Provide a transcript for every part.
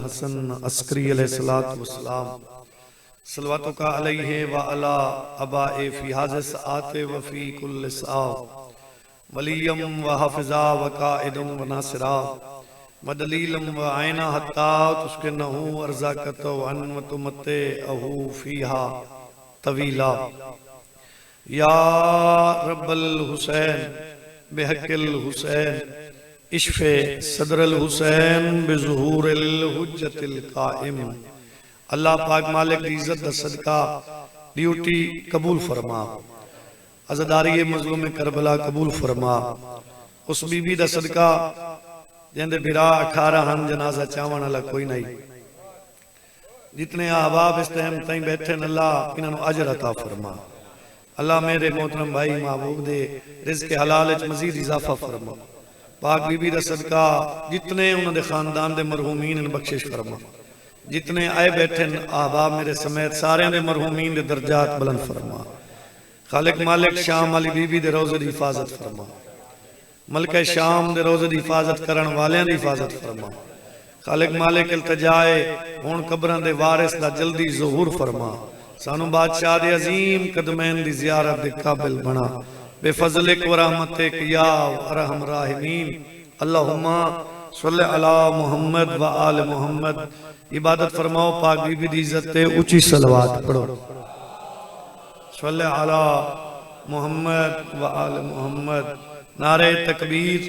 हसन अस्करी अलैहिस्सलातु वस्सलाम सलवातु का अलैहि व अला अबाए फी हाज़िस आते व फी कुल्ल सा वलियम व हाफिजा व काइदम व नासिरा व दलीलम व आइना हत्ता तुस्किनहु अर्ज़ाकत व अनवतुमते अहू फीहा तवीला या रब्बल हुसैन बिहक़्क़िल हुसैन इश्फ़े सदरल हुसैन बिज़ुहूरिल हुज्जतिल काइम। अल्लाह पाक मालिक दी इज्जत दा सदका ड्यूटी कबूल फरमा, अज़ादारी मज़लूम करबला कबूल फरमा। उस बीबी दा सदका जिंदे बिरा 18 हन जनाजा चावण वाला कोई नहीं। जितने अहबाब इस टाइम ताईं बैठे न अल्लाह इन्हां अजर अता फरमा। अल्लाह मेरे मोहतरम भाई महबूब दे रिज़्क़ हलाल च मज़ीद इजाफा फरमा। पाक बीबी दा सदका जितने उन्होंने खानदान दे मरहूमीन बख्शिश फरमा। जितने आए बैठे अहबाब मेरे समेत सारे दे मरहूमीन दे दर्जात बुलंद फरमा। खालिक मालिक शाम वाली बीबी दे रोज़े दी हिफाजत फरमा। मलके शाम दे रोज़े दी हिफाजत करन वालियां दी हिफाजत फरमा। खालिक मालिक इल्तिजाए हुण कब्रां दे वारिस दा जल्दी ज़हूर फरमा। सानू बादशाह दे अजीम कदमैन दी ज़ियारत दे काबिल बना बेफज़लिक व रहमतिक या अरहम राहिमीन। अल्लाहुम्मा सल्लि अला मुहम्मद व आल मुहम्मद। इबादत फरमाओ पाक बीबी दी इज्जत ते ऊंची सलवात पढ़ो। सल्लि अला मुहम्मद व आल मुहम्मद। नारे तकबीर,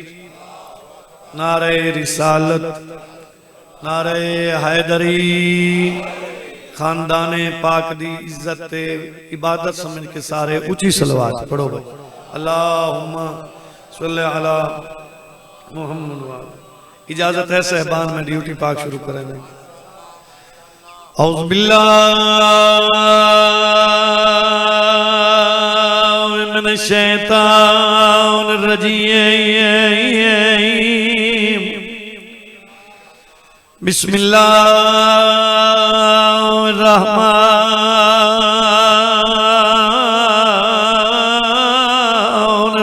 नारे रिसालत, नारे हैदरी। खानदाने पाक दी इज्जत ते इबादत समझ के सारे ऊंची सलवात पढ़ो भाई। अल्लाहुम्मा सल्लि अला मुहम्मद व। इजाजत है सहबान में ड्यूटी पाक शुरू करेंगे। औज़ु बिल्लाहि मिनश शैतानिर रजीम। बिस्मिल्लाहिर रहमानिर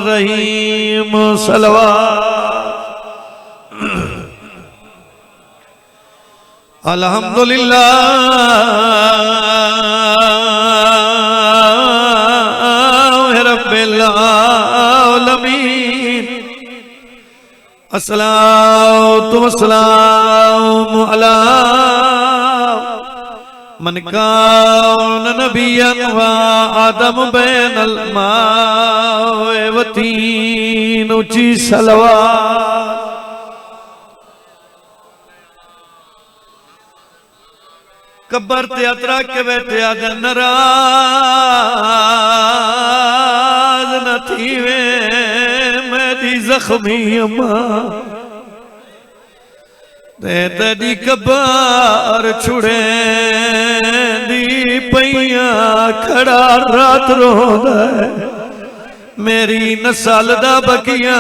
रहीम। सलवात। अल्हम्दुलिल्लाह रब्बिल आलमीन। अस्सलातु वस्सलामु अला मन कान नबिय्यन व आदम बैनल माए व तीन। ऊंची सलवात। कब्र ते अतरा के बैठे आदे नाराज न थीवे मेरी जख्मी अम्मा ते तेरी कब्र छुड़े दी पैया खड़ा रात रोंदा मेरी नस्ल दा बकिया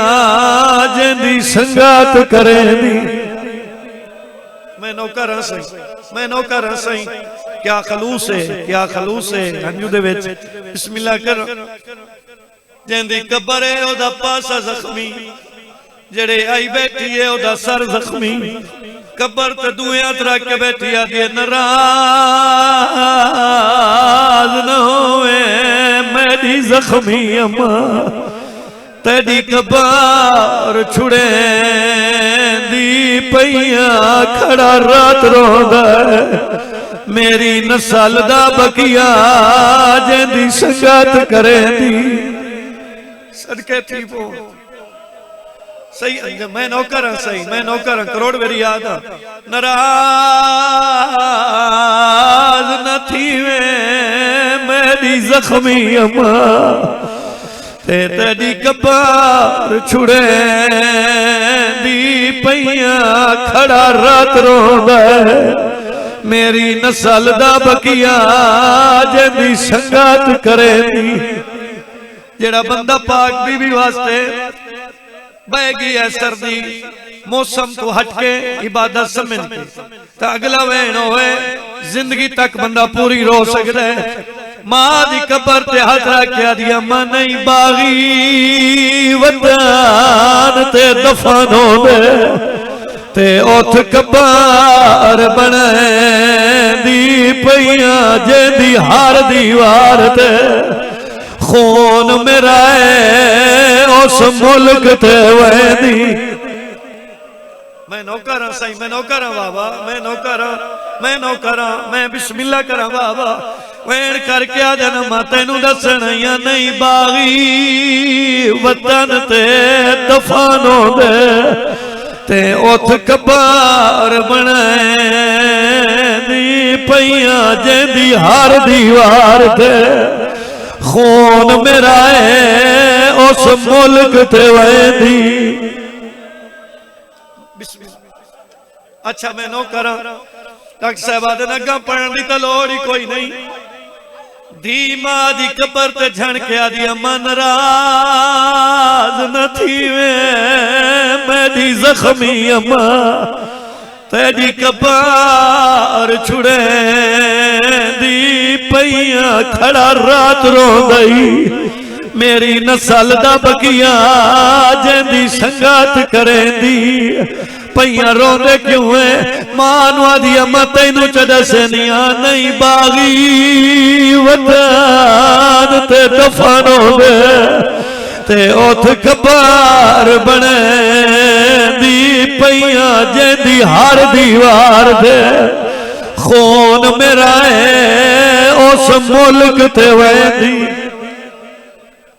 जिंदी संगात करे दी। मैं नौकर हां सही, मैं नौकर हां सही। क्या खलूस है, क्या खलूस है। हंजू दे विच बिस्मिल्लाह कर। जिंदी कब्र है ओदा पासा जख्मी, जेड़े आई बैठी है ओदा सर जख्मी। कब्र ते दुआ रख के बैठी आदी नाराज न होए मेरी जख्मी अम्मा तेरी कब्र छुड़े दी पैया खड़ा रात रोंदा मेरी नस्ल दा बकिया जिंदी संगत करे दी। सदके थी वो सही। मैं नौकर हां सही, मैं नौकर हां। करोड़ मेरी याद आ। नाराज न थीवे मेरी जख्मी अम्मा तेरी कब्र छुड़े दी पैया खड़ा रात रोंदा मेरी नस्ल दा बकिया जिंदी संगत करे दी। जेड़ा बंदा पाक बीबी वास्ते बहगी है सर्दी मौसम तो हटके इबादत समझ के तो अगला वैन होए जिंदगी तक बंदा पूरी रो सकता है। मां दी कब्र ते हाथ रखिया दिया मां नहीं बागी वतन ते दफन होवे ते उठ कबार बनैंदी पईया जेंदी हर दीवार ते खून मेरा है उस मुल्क ते वैंदी। मैं नौकर हाँ सही, मैं नौकर हाँ बाबा, मैं नौकर हाँ, मैं नौकर हाँ, मैं बिस्मिल्लाह करा बाबा। वैन करके आ जाना तेनू दसना या नहीं बागी वतन ते दफानो दे ते उठ कबार बनैंदी पईया जेंदी हर दीवार ते खून मेरा है उस मुल्क ते वैंदी। अच्छा मैं नौकर डॉक्टर साहब आदे अगा पढ़न की तो लोड़ ही कोई नहीं। धी मां दी कबर ते झण के आदि अम्मा नाराज न थी मेरी जख्मी अम्मा तेरी कबार छुड़े दी पईया खड़ा रात रो गई मेरी नस्ल दा बगिया जेंदी संगत करेंदी पईया रोंदे क्यों है मां नू आदी अम्मा तैनू च दसनिया नहीं बागी वतन ते दफन होवे ते उठ कबार बनैंदी पईया जेंदी हर दीवार दे खून मेरा है उस मुल्क ते वैंदी।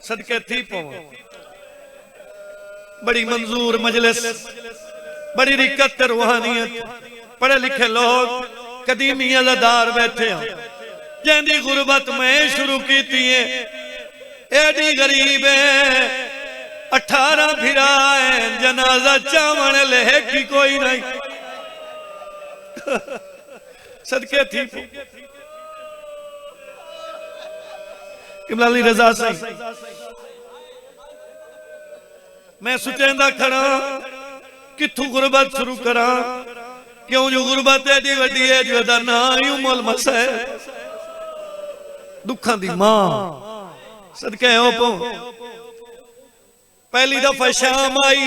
सदके थी पवा बड़ी मंजूर मजलिस, बड़ी रिकत रूहानियत, पढ़े लिखे लोग कदीमी अज़ादार बैठे हैं जेंदी गुरबत में शुरू की थी एडी गरीब है 18 फिरा है जनाजा चावण लेह की कोई नहीं। सदके थी इमलाली रजा सही मैं सुचेंदा खड़ा किथू गुरबत शुरू करा क्यों जो गुरबत एडी वड्डी है जो दा ना ही मुल मसा है दुखा दी मां। सदके हो पो पहली दफा शाम आई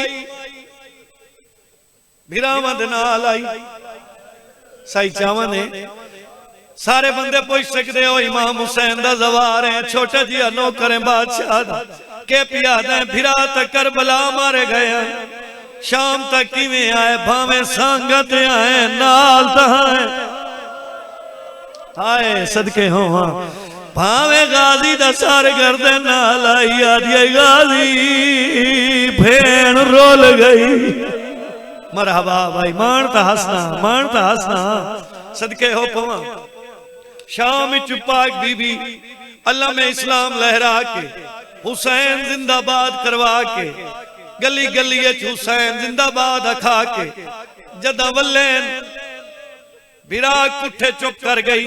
भिरावां दे नाल आई साई चावा ने सारे बंदे पूछ सकते हो इमाम हुसैन दा जवार है छोटा जी नौकर बादशाह के पिया फिरा तक करबला मारे गए शाम तक किवें आए भावे संगत आए नाल आए सदके हो भावे गाजी दा सार गर्दे नाल आई आदि गाजी भेण रोल गई मरहबा भाई मानता हंसना सदके हो पवा। शाम पाक बीबी अल्लाह में इस्लाम लहरा के हुसैन जिंदाबाद करवा के गली गली हुसैन जिंदाबाद अखा के जदा वल्लेन बिरा कुठे चुप कर गई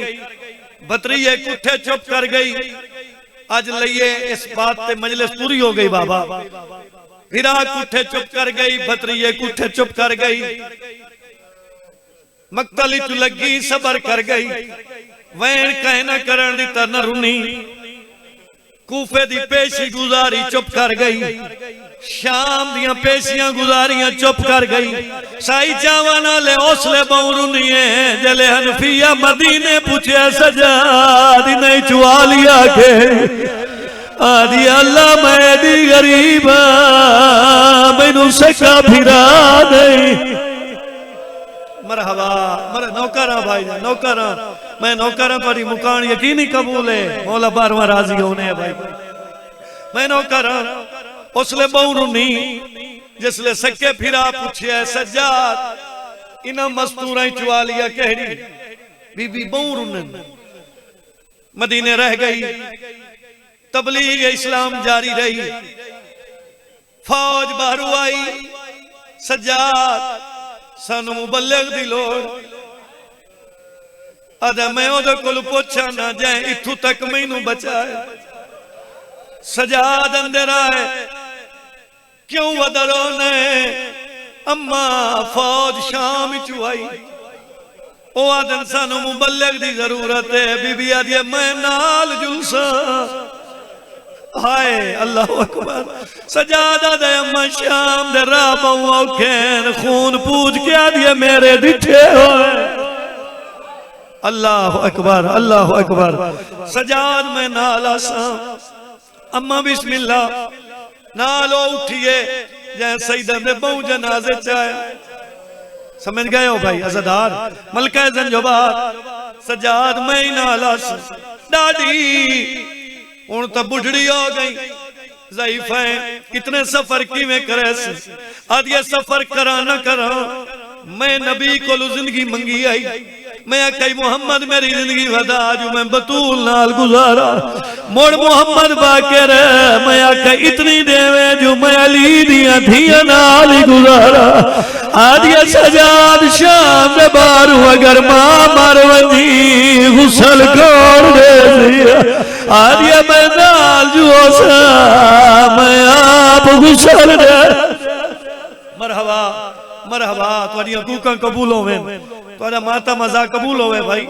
बतरीये कुठे चुप कर गई। आज लइए इस बात पे मजलिस पूरी हो गई बाबा। बिरा कुठे चुप कर गई बतरीये कुठे चुप कर गई मक्तली चु लगी सबर कर गई वैन कहना करण दी तरन रुनी कूफे दी पेशी गुजारी चुप कर गई शाम दियां पेशियां गुजारियां चुप कर गई साई चावा नाले हौसले बहुरुनी जले हनफिया मदीने पूछे सजाद नहीं चुआ लिया के आदि अल्लाह मैदी गरीब मैनू सका फिरा नहीं। मरहबा मर नौकरा भाई नौकरा मैं नौकरा थोड़ी मुकान यकीनी कबूल है मौला बारवा राजी होने भाई मैं नौकरा उसले बहुरुनी जिसले सके फिरा पूछे सज्जाद इना मस्तूरा चुआ लिया कहरी बीबी बहुरुन मदीने रह गई तबलीग इस्लाम जारी रही फौज बाहरों आई सज्जाद सानू मुबल्लिग दी लोड़ आदा मैं ओदे कोल पूछा ना जाए इथू तक मैनू बचाए सजाद अंदर आए क्यों वदरो ने अम्मा फौज शाम चु आई ओ आदन सानू मुबल्लिग दी जरूरत है बीबी आदि मैं नाल जुलसा हाय अल्लाह अकबर। सजादा दे अम्मा शाम दे राह पाऊं औखेन खून पूज के आदिए मेरे दिठे होए। अल्लाह अकबर अल्लाह अकबर। सजाद में नाला सा अम्मा बिस्मिल्लाह नालो उठिए जै सईदा दे बहु जनाजे चाहे। समझ गए हो भाई अज़ादार मलका ज़ंजोबार सजाद में ही नाला डाडी हूं तो बुढ़ड़ी हो गई ज़ईफ है कितने सफर किवें करे आज ये सफर करा ना करा। मैं नबी को जिंदगी मंगी आई मैं कई मोहम्मद मेरी जिंदगी वधा जो मैं बतूल नाल गुजारा मोड़ मोहम्मद बाकर मैं आका इतनी देवे जो मैं अली दिया थिया नाल ही गुजारा। आज ये सजाद शाम दे बारू अगर मां मर वंदी गुसल कौन दे दिया। आज ये मैं नाल जो सा मैं आप गुसल दे। मरहबा मरहबा तुहाडियां कूकां कबूल होवें तुहाडा माता मजा कबूल होवे भाई।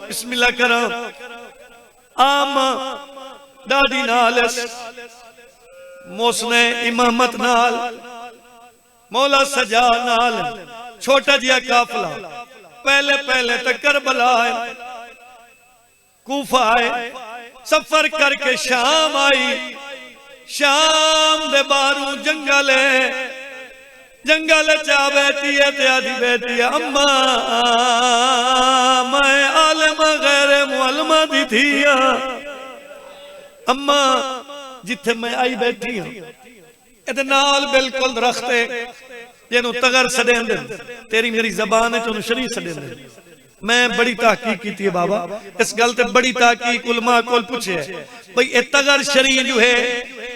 बिस्मिल्लाह करो आम दादी नाल मोसने इमामत नाल मौला सजा नाल छोटा जिया काफला पहले पहले तक करबला है कूफा है सफर करके शाम आई। शाम दे बारू जंगल है जंगल चा बैठी है ते आधी बैठी है अम्मा मैं आलम गैर मुअल्लमा दी थी अम्मा जिथे मैं आई बैठी हूं इहदे नाल बिल्कुल दरख्त है जिन्हों तगर सदेंदे तेरी मेरी जबान है चों शरीर सदेंदे। मैं बड़ी तहकीक की थी बाबा इस गल ते बड़ी तहकीक उलमा कोल पूछे भाई ए तगर शरीर जो है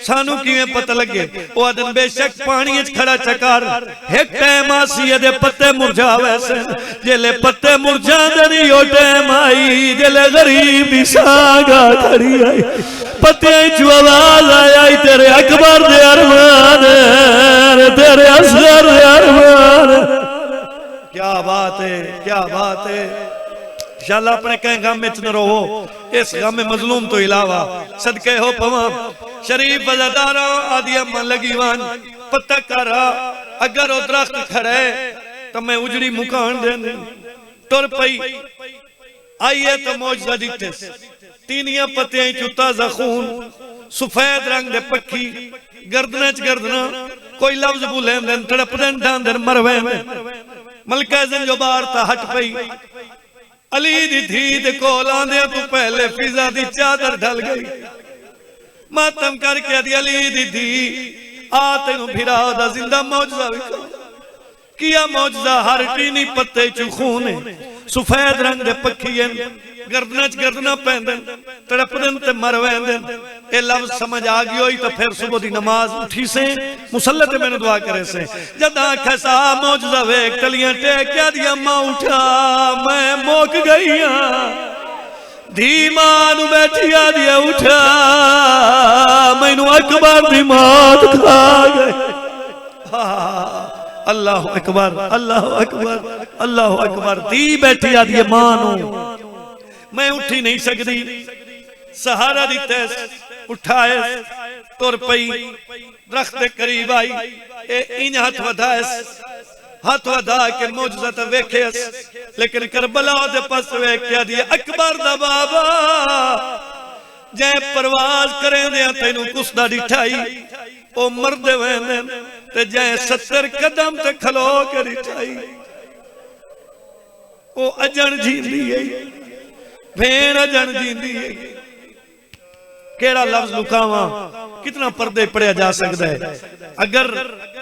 सानू किवें पता लगे। ओ आदन बेशक पानी च खड़ा चकार एक टाइम आसी दे पत्ते मुरझावे से जेले पत्ते मुरझांदे नी ओ टाइम आई जेले गरीब दी सागा खड़ी आई पत्ते च आवाज आई तेरे अकबर दे अरमान तेरे असगर दे अरमान। क्या बात है क्या बात है। इंशाअल्लाह अपने कहीं गम में न रहो इस गम में मजलूम तो इलावा सदके हो पवा शरीफ वज़ादारा आदि अम्मा लगी वान पत्ता करा अगर वो दरख्त खड़े तो मैं उजड़ी मुकान देने टुर पई आइए तो मौजदा दिखे तीनिया पत्तियां चुता जखून सफेद रंग दे पक्खी गर्दना च गर्दना कोई लफ्ज भूले दिन तड़प दिन डान दिन मरवे मलका ज़ंजोबार ता हट पई अली दी धी दे कोल आंदे तू पहले फिजा दी चादर ढल गई मातम करके आदि अली दी धी आ तेनू फिरा दा जिंदा मौजजा विखा किया मौजजा हर टीनी पत्ते च खून है सफेद रंग दे पक्खी गर्दना च गर्दना पैंदे तड़पदन ते मर वैंदे ए लफ्ज समझ आ गई होई तो फिर सुबह दी नमाज उठी से मुसल्ले ते मैंने दुआ करे से जदा खसा मौजजा वेख तलियां टेक के दी अम्मा उठा मैं मोक गई हां धी मां बैठी आ दिया उठा मैनू अकबर दी मौत खा गई। अल्लाह अकबर अल्लाह अकबर अल्लाह अकबर। धी बैठी आ दिया मां नू मैं उठी नहीं सकती सहारा दिते उठाए तुर पई दरख्त के करीब आई इंज हाथ वधाए हाथ वधा के मौजज़ा ते वेखे लेकिन करबला दे पास वेख के दी अकबर दा बाबा जै परवाज करेंदे तैनू कुसदा डिठाई ओ मरदे वेंदे ते जै 70 कदम ते खलो के डिठाई ओ अजन जींदी है भेड़ अजन जींदी है। केड़ा लफ्ज लुकावा कितना पर्दे पढ़िया जा सकता है अगर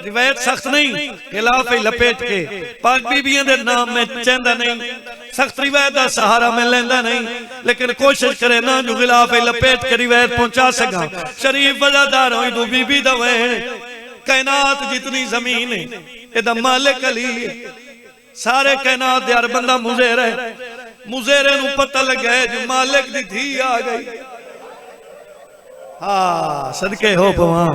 रिवायत सख्त नहीं खिलाफ लपेट के पाक बीबियां दे नाम में चेंदा नहीं सख्त रिवायत का सहारा में लेंदा नहीं लेकिन कोशिश करे ना जो खिलाफ लपेट के रिवायत पहुंचा सका। शरीफ वज़ादार होई दो बीबी दा वैन कायनात जितनी जमीन है एदा मालिक अली सारे कायनात दे हर बंदा मुजेर है मुजेरे नू पता लगा है जो मालिक दी धी आ गई हाँ सदके हो पवा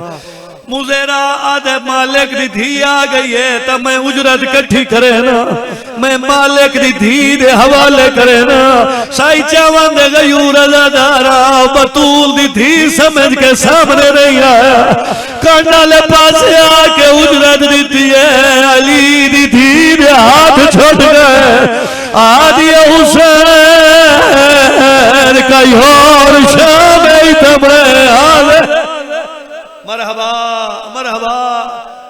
मुजेरा आदे मालिक दी धी आ गई है तो मैं उजरत इकट्ठी करे ना मैं मालिक दी धी दे हवाले करे ना साई चावन दे गयूर अज़ादारा बतूल दी धी समझ के सामने नहीं आया कांडाले पासे आके उजरत दी है अली दी धी दे हाथ छोड़ गए आदि हुसैन कई और शाम तमरे आले मरहबा मरहबा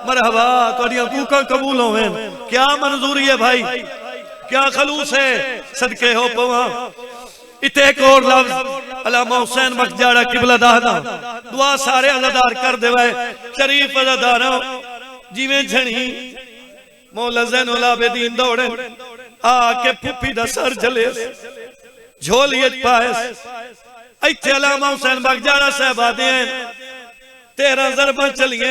मरहबा तोड़ियां कूका कबूल होवें क्या मंजूरी है भाई क्या खलूस है सदके हो पवा इते एक और लफ्ज अल्लामा हुसैन बख्तियार किबला दाहना दुआ सारे अज़ादार कर देवे शरीफ अज़ादार जिवें झणी मौला ज़ैनुल आबिदीन दौड़े आके फुफी दा सर जले झोलिए पाए इत्थे अल्लामा हुसैन बख्तियार साहब आदे 13 ज़रबा चलिए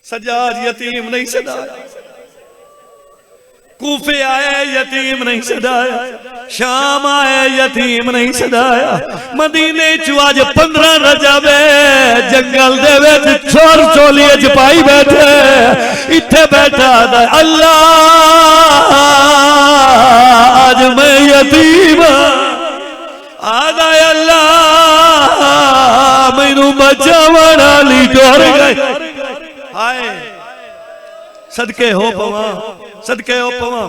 सज्जाद यतीम नहीं सदाया कूफे आए यतीम नहीं सदाया शाम आए यतीम नहीं सदाया मदीने चु आज 15 रजब जंगल दे विच चोर चोलिए च पाई बैठे इत्थे बैठा अल्लाह आज मैं यतीम आदा अल्लाह मैनू बचावन वाली टुर गई हाय सदके हो पवा सदके हो पवा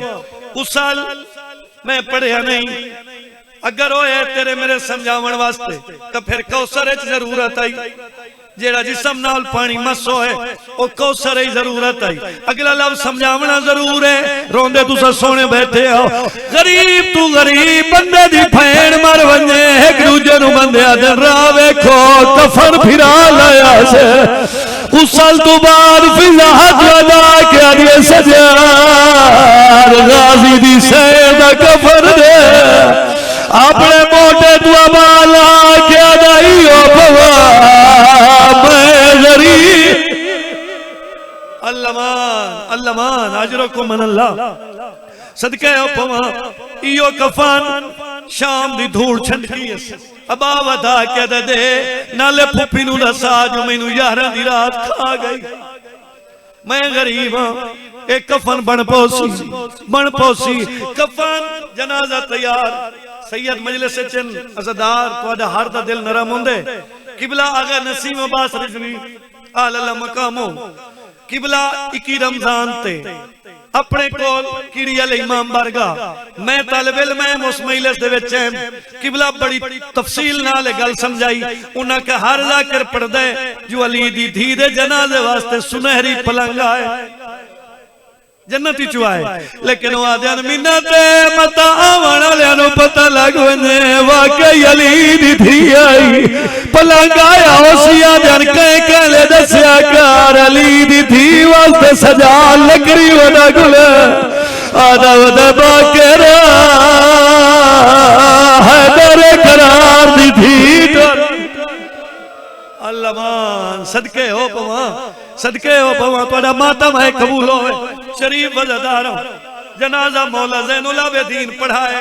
उस साल मैं पढ़िया नहीं अगर होए तेरे मेरे समझावन वास्ते तो फिर कौसर च जरूरत आई जेड़ा जिस्म नाल पानी मस होए ओ कौसर ही जरूरत आई अगला लफ्ज समझावना जरूर है रोंदे तुसा सोने बैठे हो गरीब तू गरीब बंदे दी भैन मर वने एक दूजे नु बंदिया दे राह वेखो कफन फिरा लाया से उस साल तो बाद फिजा हज अदा के दिए सजाद गाजी दी सैर दा कफन दे अपने मोटे तू बाला के अदाई हो पवा अल्लामान अजरकुम अल्लाह सदके हो पवा इयो कफन शाम दी धूड़ छंडकी अबा वधा के दे नाले फुफी नु दसा जो मैनू 11 दी रात खा गई मैं गरीब हां एक कफन बन पोसी कफन जनाजा तैयार सैयद मजलिस चन अज़ादार तुहाडा हर दा दिल नरम हुंदे किबला आगा नसीम अब्बास रिजवी आला मकामो किबला 21 रमजान ते अपने कोल कीड़ी वाले इमाम बरगा मैं तालिब इल्म है उस मजलिस दे विच किबला बड़ी तफसील नाल गल समझाई उन्हां के हर ज़ाकिर पढ़दे जो अली दी धी दे जनाजे वास्ते सुनहरी पलंग आए जन्नती चुआए लेकिन वो आदे मिन्नते मता आवन वालियां नु पता लग वने वाकई अली दी धी आई पलंग आया ओसिया जन कह कहले दस्या कर अली दी धी वास्ते सजा लकड़ी वदा गुल आदा वदा बाकर हैदर करार दी धी अल्लामान सदके हो पवा तुहाडा मातम है कबूल होवे शरीफ अज़ादार जनाजा मौला ज़ैनुल आबिदीन पढ़ाए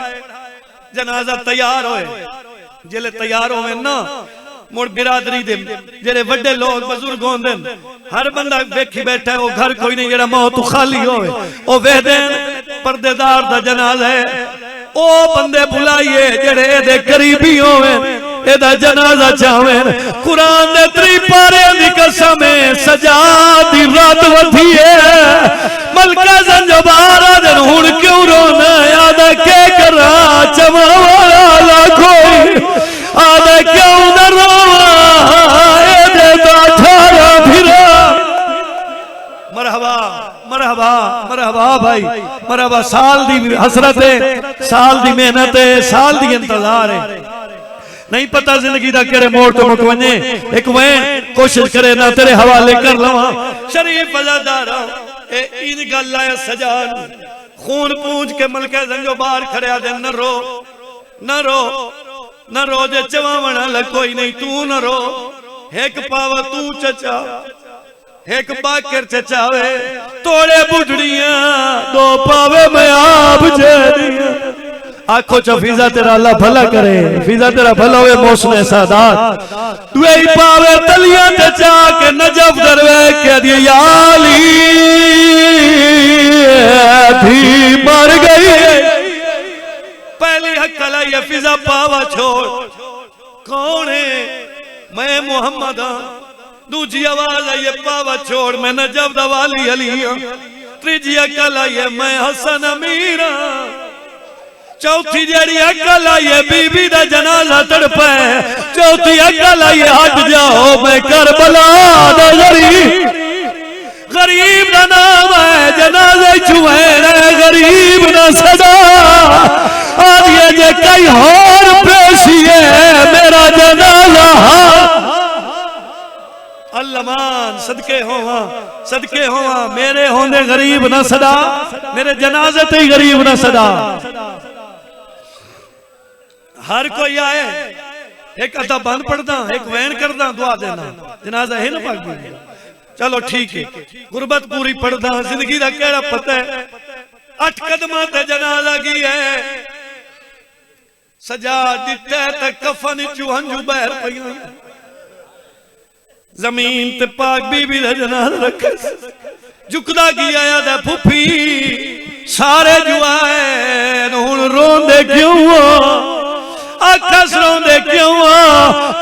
जनाजा तैयार होए जिले तैयार होवे ना मुड़ बिरादरी दे जेड़े बड़े लोग बुजुर्ग होंदे हर बंदा वेखी बैठा है वो घर कोई नहीं जेड़ा मौत खाली होवे ओ वेखदे पर्देदार दा जनाजा है ओ बंदे बुलाइए जेड़े एदे करीबी होवे एदा जनाजा चावे कुरान दे 3 पारे दी कसम सजा दी रात वधी है मलका ज़ंजबार दिन हुण क्यों रोना आदा के करा चवा वाला कोई आदा क्यों न रोवा एदे दा ठारा फिरा मरहबा मरहबा मरहबा भाई मरहबा साल दी हसरत है साल दी मेहनत है साल दी इंतजार है नहीं पता जिंदगी दा केड़े मोड़ तो मुक वने एक वैन कोशिश करे ना तेरे हवाले कर लवा शरीफ अज़ादार ए इन गल आया सजान खून पूंछ के मलके ज़ंजो बाहर खड़या दे न रो न रो न रो जे चवावना ल कोई नहीं तू न रो एक पावा तू चचा एक बाकर चचावे तोड़े बुढ़ड़ियां 2 पावे मैं आप जेदियां आखो च फीजा तेरा अल्लाह भला करे, फीजा तेरा भला होए मौसम सादात दुए पावे तलियां ते चा के नजफ करवे के दिए याली थी मर गई। पहली हक्कल आई फीजा पावा छोड़ कौन है मैं मोहम्मद हां। दूजी आवाज आई पावा छोड़ मैं नजफ दवाली अली हां। तीजी हक्कल आई मैं हसन अमीर हां। चौथी जड़ी अकल आई है बीबी दा जनाजा तड़पे। चौथी अकल आई हट जाओ मैं करबला दा गरीब दा नाम है जनाजे चुहैन गरीब दा सदा आदिए जे कई होर पेशी है मेरा जनाजा। अल्लामान सदके होवा मेरे होंदे गरीब ना सदा मेरे जनाजे ते गरीब ना सदा। हर कोई आए एक अद्धा बंद पढ़दा एक वैन करदा दुआ देना जनाजा है ना पाक। चलो ठीक है गुरबत पूरी पढ़दा जिंदगी दा केड़ा पता है। 8 कदमां ते जनाजा की है सजा दिता ते कफन चू हंजू बहर पईयां। जमीन ते पाक बीबी दा जनाजा रखे झुकदा की आया दा फुफी सारे जुआए हुण रोंदे क्यों आखस रोंदे क्यों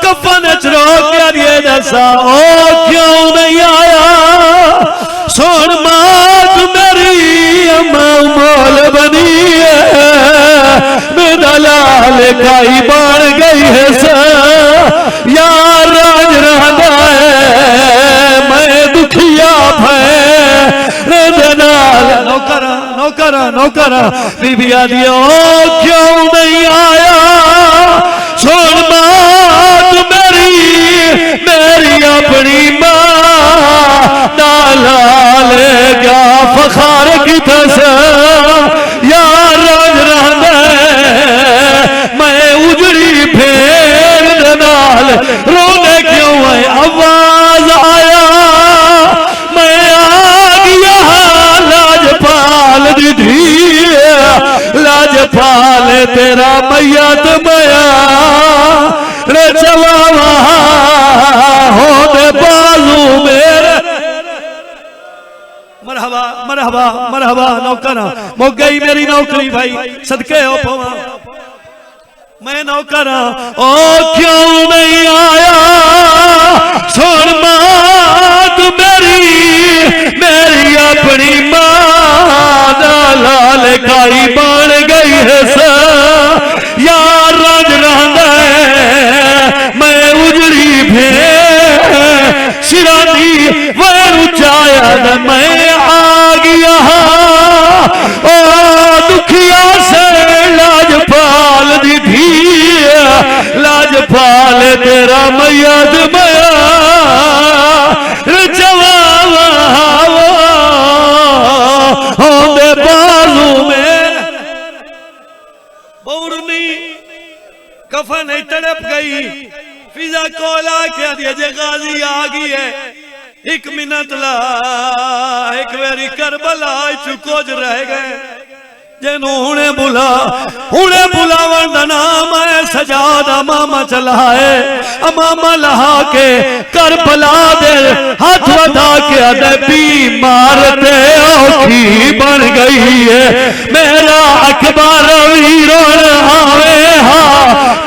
कफन च रो के दिए दसा ओ क्यों नहीं आया सोन मात मेरी अम्मा मोल बनी है मेरा लाल गाई बन गई है यार राज रहना है मैं दुखिया नौकरा बीबी आदि क्यों नहीं आया छोड़ बात मेरी अपनी माँ लाल क्या फखार की थस यार राज रहना मैं उजड़ी फेर नाल रोने क्यों है आवाज आया मैं आ गया लाजपाल दीदी लाजपाल तेरा मैया तो मया रे चलावा हो दे बाजू मेरे। मरहबा मरहबा मरहबा नौकरा मुक गई मेरी नौकरी भाई सदके हो पवा मैं नौकरा ओ क्यों नहीं आया छोड़ मात मेरी अपनी माँ लाल काई बन गई है यार राज रहना मैं उजड़ी भे सिरानी वैर उचाया मैं आ गया ओ दुखिया से लाजपाल दीदी लाजपाल तेरा मैया मया होंदे बाजू में बौरनी कफन तड़प गई फिजा कोला के दिया जे गाजी आ गई है 1 मिनट ला एक वेरी करबला चुकोज रह गए जेनू हुणे बुलावन दा नाम है सजादा मामा चलाए मामा लहा के करबला दे हाथ वधा के अदबी मारते औखी बन गई है मेरा अखबार वीरों आवे हा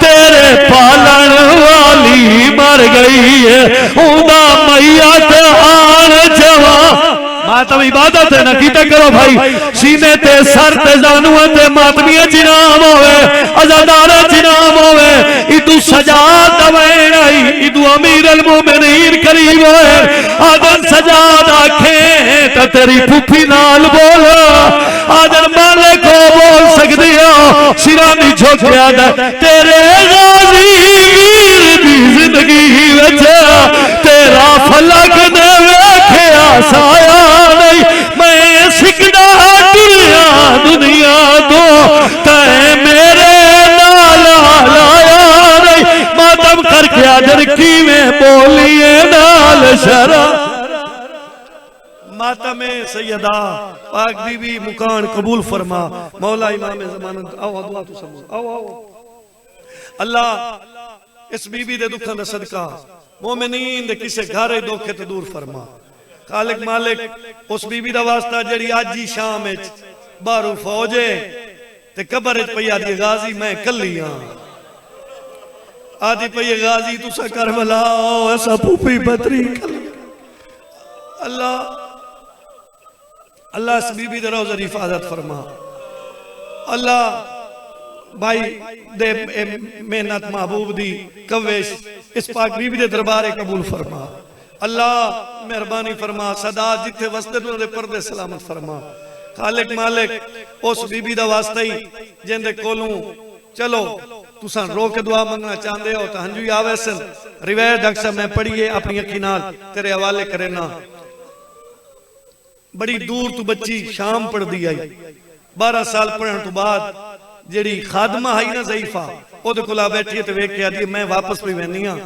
तेरे पालन वाली मर गई है उदा मैया ते आन जवा मातम इबादत है ना कीते करो भाई सीने ते सर ते जानू ते मातमिया जिनाम होवे अज़ादार जिनाम होवे इदू सजा दवेण आई इदू अमीर अल मोमिनीन करीब होए आदन सजा आखे ते तेरी फूफी नाल बोल आदन माले को बोल सकदी हो सिरानी झोंकिया दा तेरे गाजी वीर दी जिंदगी विच तेरा फलक ने वेखिया साया मैं सिकदा दुनिया तो तै मेरे नाल लाया नहीं मातम करके आदर की में बोलिए नाल शरा मातम में सैयदा पाक बीबी मुकान कबूल फरमा। मौला इमाम ज़मानत आओ दुआ तू समझ आओ आओ। अल्लाह इस बीबी दे दुखां दा सदका मोमिनीन दे किसे घर दुखे तो दूर फरमा। खालिक मालिक उस बीबी दा वास्ता जेड़ी आज ही शाम विच बाहरों फौजे ते कब्र च पई आदी गाजी मैं कल्ली हां आदि पई गाजी तुसा करबला ऐसा फूफी बतरी अल्लाह अल्लाह इस बीबी दे रोज़े दी हिफाजत फरमा। अल्लाह भाई दे मेहनत महबूब दी कवेश इस पाक बीबी दे दरबार कबूल फरमा। अल्लाह मेहरबानी फरमा सदा जिथे वसदे उन्हां दे पर्दे सलामत फरमा। खालिक मालिक उस बीबी दा वास्ता ही जिंदे कोलों चलो तुसा रो के दुआ मंगना चाहते हो तो हंजू आवे सन। रिवायत डॉक्टर साहब मैं पढ़िए अपनी अखी नाल तेरे हवाले करे ना। बड़ी दूर तू बच्ची शाम पढ़दी आई 12 साल पढ़न तो बाद जेड़ी खादमा आई ना ज़ईफा ओदे कोल बैठी ते वेख के आदी मैं वापस भी वेनी हां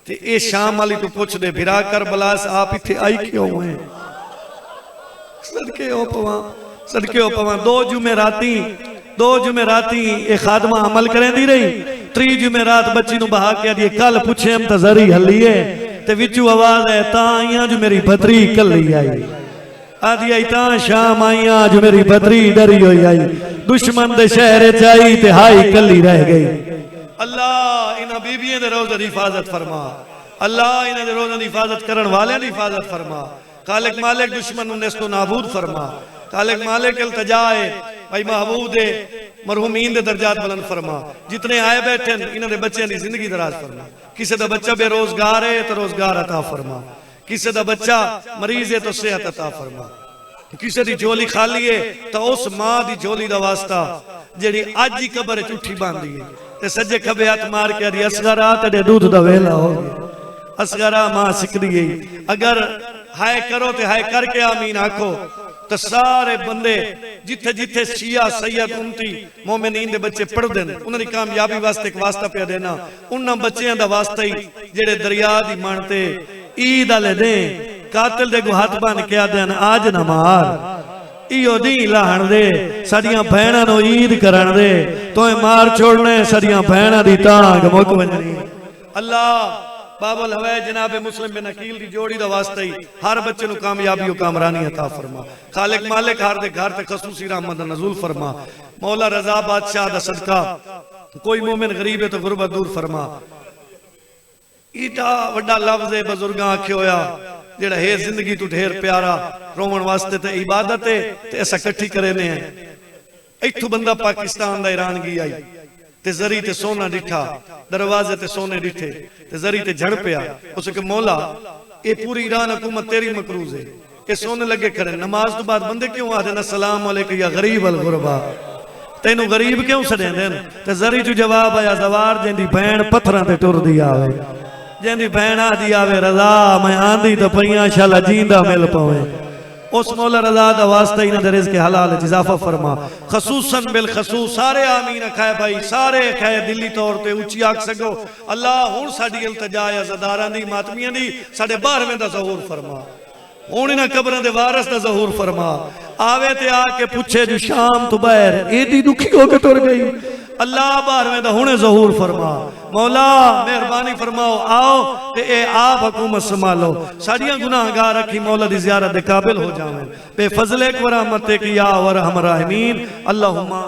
ते ए शाम वाली तो पुछ दे फिरा कर बलास आप इथे आई क्यों है। सदके ओ पवा दो जुमेराती ए खादमा अमल करेंदी रही। 3 जुमेरात बच्ची नु बहा के आदी कल पूछे हम त जरी हल्लीए ते विचू आवाज है ता आईया जो मेरी बतरी कल्ली आई आदि आई ता शाम आईया जो मेरी बतरी डरी होई आई दुश्मन दे शहर च आई ते हाई कल्ली रह गई। अल्लाह इना बीबियों दे रोज़े दी हिफाजत फरमा। अल्लाह इना दे रोज़े दी हिफाजत करन वाले दी हिफाजत फरमा। खालिक मालिक दुश्मन नु नेस्तो नाबूद फरमा। खालिक मालिक इल्तिजा है भाई महबूब दे मरहूमीन दे दर्जात बुलंद फरमा। जितने आए बैठे इन्हां दे बच्चों दी जिंदगी दराज फरमा। किसी दा बच्चा बेरोजगार है तो रोजगार अता फरमा। किसी दा बच्चा मरीज है तो सेहत अता फरमा। किसी दी झोली खाली है तो उस मां दी झोली दा वास्ता जेड़ी अज ही कब्र च उठी बांधी है ते सज्जे खबे हाथ मार के आदी असगरा तेरे दूध दा वेला हो गया। असगरा मां सिकदी है अगर हाय करो ते हाय करके आमीन आखो तो सारे बंदे जिथे जिथे शिया सैयद उम्मती मोमिनीन दे बच्चे पढ़दे ने उन्हां दी कामयाबी वास्ते एक वास्ता पे देना उन्हां बच्चियां दा वास्ता ही जेड़े दरिया दी मानते ईद आले दे कातिल दे हाथ बन के आदन आज ना मार इहो दी लाहण दे साडियां भैणां नु ईद करन दे तोए मार छोड़ने साडियां भैणां दी टांग मुक वजनी। अल्लाह बाबुल हवै जनाब मुस्लिम बिन अकील दी जोड़ी दा वास्ता ही हर बच्चे नु कामयाबी और कामरानी अता फरमा। खालिक मालिक हर दे घर ते खसूसी रहमत नज़ूल फरमा। मौला रजा बादशाह दा सदका कोई मोमिन गरीब है तो गुरबत दूर फरमा। ईटा वड्डा लफ्ज़ है बुजुर्गां आखे होया जेड़ा है जिंदगी तू ढेर प्यारा रोवन वास्ते ते इबादत है ते ऐसा इकट्ठी करे ने इत्थों बंदा पाकिस्तान दा ईरान गई आई ते जरी ते सोना डिठा दरवाजे ते सोने डिठे ते जरी ते झड़ पिया उसके मौला ये पूरी ईरान हुकूमत तेरी मकरूज है ये सोने लगे खड़े नमाज तो बाद बंदे क्यों आदे ना सलाम अलैकुम या गरीब अल गुरबा तेनू गरीब क्यों सदेंदे ते जरी तू जवाब आया जवार जेंदी भैन पत्थरां ते टुरदी आवे जेंदी भैन आदी आवे रजा मैं आंदी तो पईयां शाला जींदा मिल पावे उस मौला रजा दा वास्ता इन्हां दे रिज़्क़ हलाल च इजाफा फरमा। खसूसन बिल खसूस सारे आमीन खाए भाई सारे खाए दिली तौर पे ऊंची आख सको अल्लाह हुण साडी इल्तिजा है ज़दारां दी मातमियां दी साडे 12वें दा ज़हूर फरमा। हुण इन्हां कब्रां दे वारिस दा ज़हूर फरमा। आवे ते आके पूछे जो शाम तो बाहर एदी दुखी होके टुर गई अल्लाह 12वें दा हुणे ज़हूर फरमा। मौला मेहरबानी फरमाओ आओ ते ए आप हुकूमत संभालो साडियां गुनाहगार रखी मौला दी ज़ियारत दे काबिल हो जावे बेफज़ले व रहमत के या व रहम राहिमीन अल्लाहुम्मा